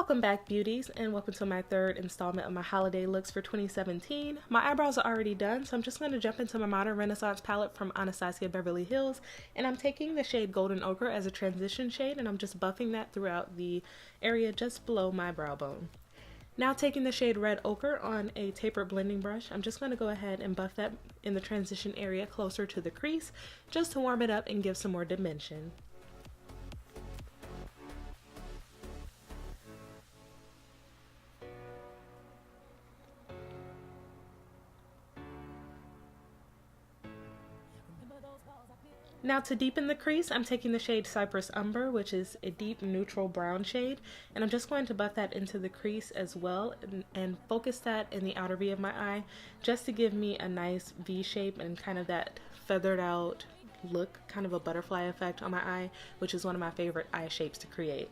Welcome back, beauties, and welcome to my third installment of my holiday looks for 2017. My eyebrows are already done, so I'm just going to jump into my Modern Renaissance palette from Anastasia Beverly Hills, and I'm taking the shade Golden Ochre as a transition shade, and I'm just buffing that throughout the area just below my brow bone. Now taking the shade Red Ochre on a tapered blending brush, I'm just going to go ahead and buff that in the transition area closer to the crease, just to warm it up and give some more dimension. Now to deepen the crease, I'm taking the shade Cyprus Umber, which is a deep neutral brown shade, and I'm just going to buff that into the crease as well and focus that in the outer V of my eye just to give me a nice V shape and kind of that feathered out look, kind of a butterfly effect on my eye, which is one of my favorite eye shapes to create.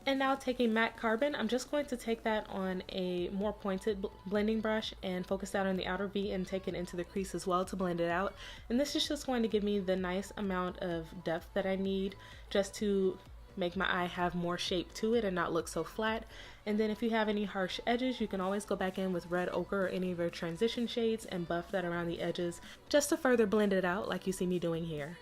And now taking matte carbon, I'm just going to take that on a more pointed blending brush and focus that on the outer V and take it into the crease as well to blend it out. And this is just going to give me the nice amount of depth that I need just to make my eye have more shape to it and not look so flat. And then if you have any harsh edges, you can always go back in with Red Ochre or any of your transition shades and buff that around the edges just to further blend it out like you see me doing here.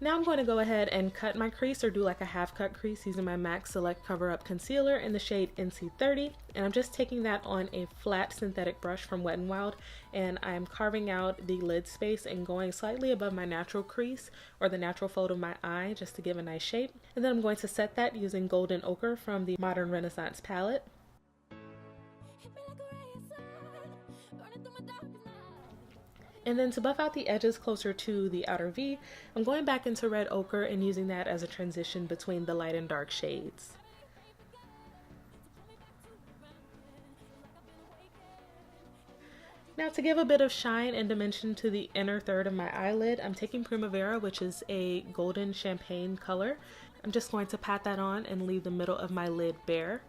Now I'm going to go ahead and cut my crease or do like a half cut crease using my MAC Select Cover Up Concealer in the shade NC30, and I'm just taking that on a flat synthetic brush from Wet n Wild, and I'm carving out the lid space and going slightly above my natural crease or the natural fold of my eye just to give a nice shape. And then I'm going to set that using Golden Ochre from the Modern Renaissance palette. And then to buff out the edges closer to the outer V, I'm going back into Red Ochre and using that as a transition between the light and dark shades. Now to give a bit of shine and dimension to the inner third of my eyelid, I'm taking Primavera, which is a golden champagne color. I'm just going to pat that on and leave the middle of my lid bare.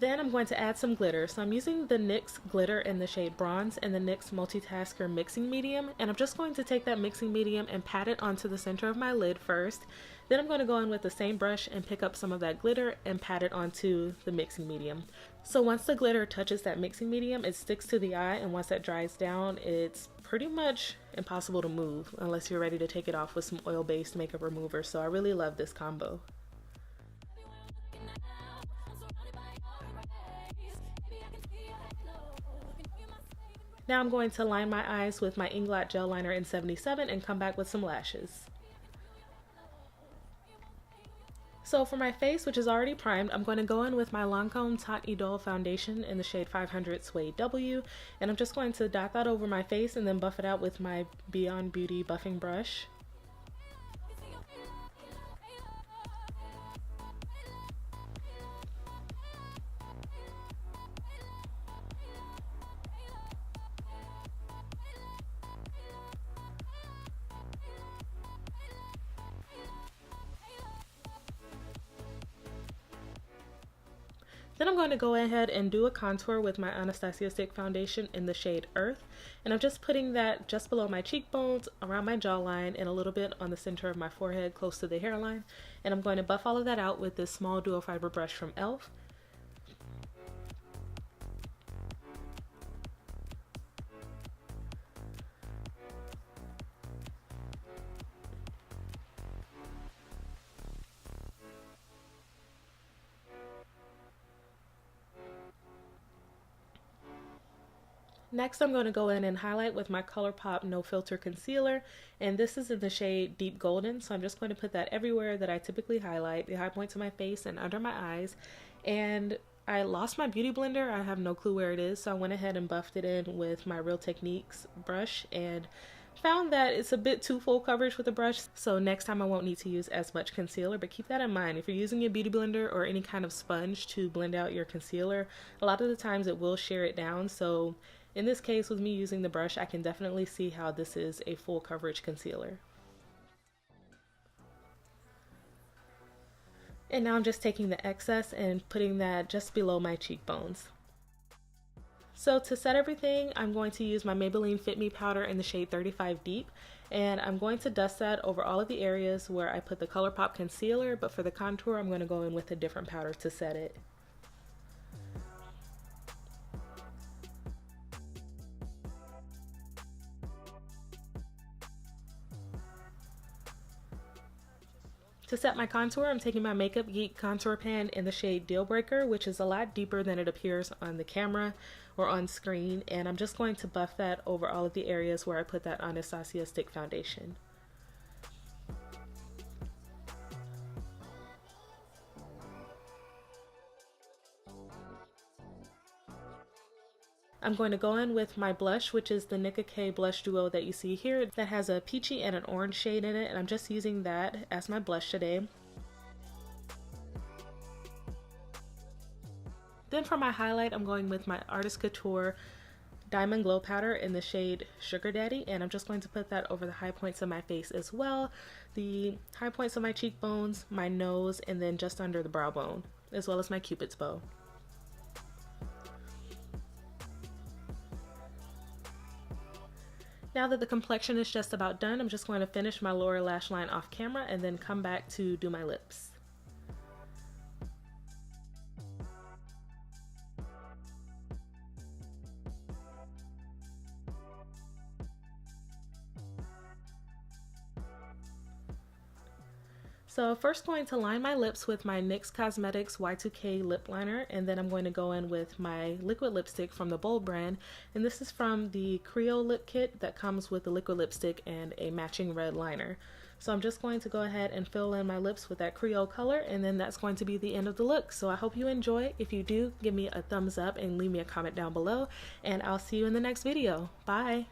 Then I'm going to add some glitter. So I'm using the NYX glitter in the shade Bronze and the NYX Multitasker mixing medium, and I'm just going to take that mixing medium and pat it onto the center of my lid first. Then I'm going to go in with the same brush and pick up some of that glitter and pat it onto the mixing medium. So once the glitter touches that mixing medium, it sticks to the eye, and once that dries down, it's pretty much impossible to move unless you're ready to take it off with some oil-based makeup remover. So I really love this combo. Now I'm going to line my eyes with my Ingot Gel Liner in 77 and come back with some lashes. So for my face, which is already primed, I'm going to go in with my Lancome Teint Idole foundation in the shade 500 Suede W, and I'm just going to dot that over my face and then buff it out with my Beyond Beauty buffing brush. Then I'm going to go ahead and do a contour with my Anastasia stick foundation in the shade Earth, and I'm just putting that just below my cheekbones, around my jawline, and a little bit on the center of my forehead close to the hairline. And I'm going to buff all of that out with this small dual fiber brush from e.l.f. Next, I'm going to go in and highlight with my ColourPop No Filter Concealer, and this is in the shade Deep Golden, so I'm just going to put that everywhere that I typically highlight, the high points of my face and under my eyes. And I lost my beauty blender, I have no clue where it is, so I went ahead and buffed it in with my Real Techniques brush and found that it's a bit too full coverage with the brush, so next time I won't need to use as much concealer, but keep that in mind. If you're using a beauty blender or any kind of sponge to blend out your concealer, a lot of the times it will shear it down, so in this case with me using the brush, I can definitely see how this is a full coverage concealer. And now I'm just taking the excess and putting that just below my cheekbones. So to set everything, I'm going to use my Maybelline Fit Me powder in the shade 35 Deep, and I'm going to dust that over all of the areas where I put the ColourPop concealer, but for the contour, I'm going to go in with a different powder to set it. To set my contour, I'm taking my Makeup Geek contour pan in the shade Deal Breaker, which is a lot deeper than it appears on the camera or on screen, and I'm just going to buff that over all of the areas where I put that Anastasia stick foundation. I'm going to go in with my blush, which is the Nicka K Blush Duo that you see here, that has a peachy and an orange shade in it, and I'm just using that as my blush today. Then for my highlight, I'm going with my Artist Couture Diamond Glow Powder in the shade Sugar Daddy, and I'm just going to put that over the high points of my face as well, the high points of my cheekbones, my nose, and then just under the brow bone, as well as my Cupid's bow. Now that the complexion is just about done, I'm just going to finish my lower lash line off camera and then come back to do my lips. So first going to line my lips with my NYX Cosmetics Y2K Lip Liner, and then I'm going to go in with my liquid lipstick from the Bold brand, and this is from the Creole Lip Kit that comes with the liquid lipstick and a matching red liner. So I'm just going to go ahead and fill in my lips with that Creole color, and then that's going to be the end of the look. So I hope you enjoy. If you do, give me a thumbs up and leave me a comment down below, and I'll see you in the next video. Bye!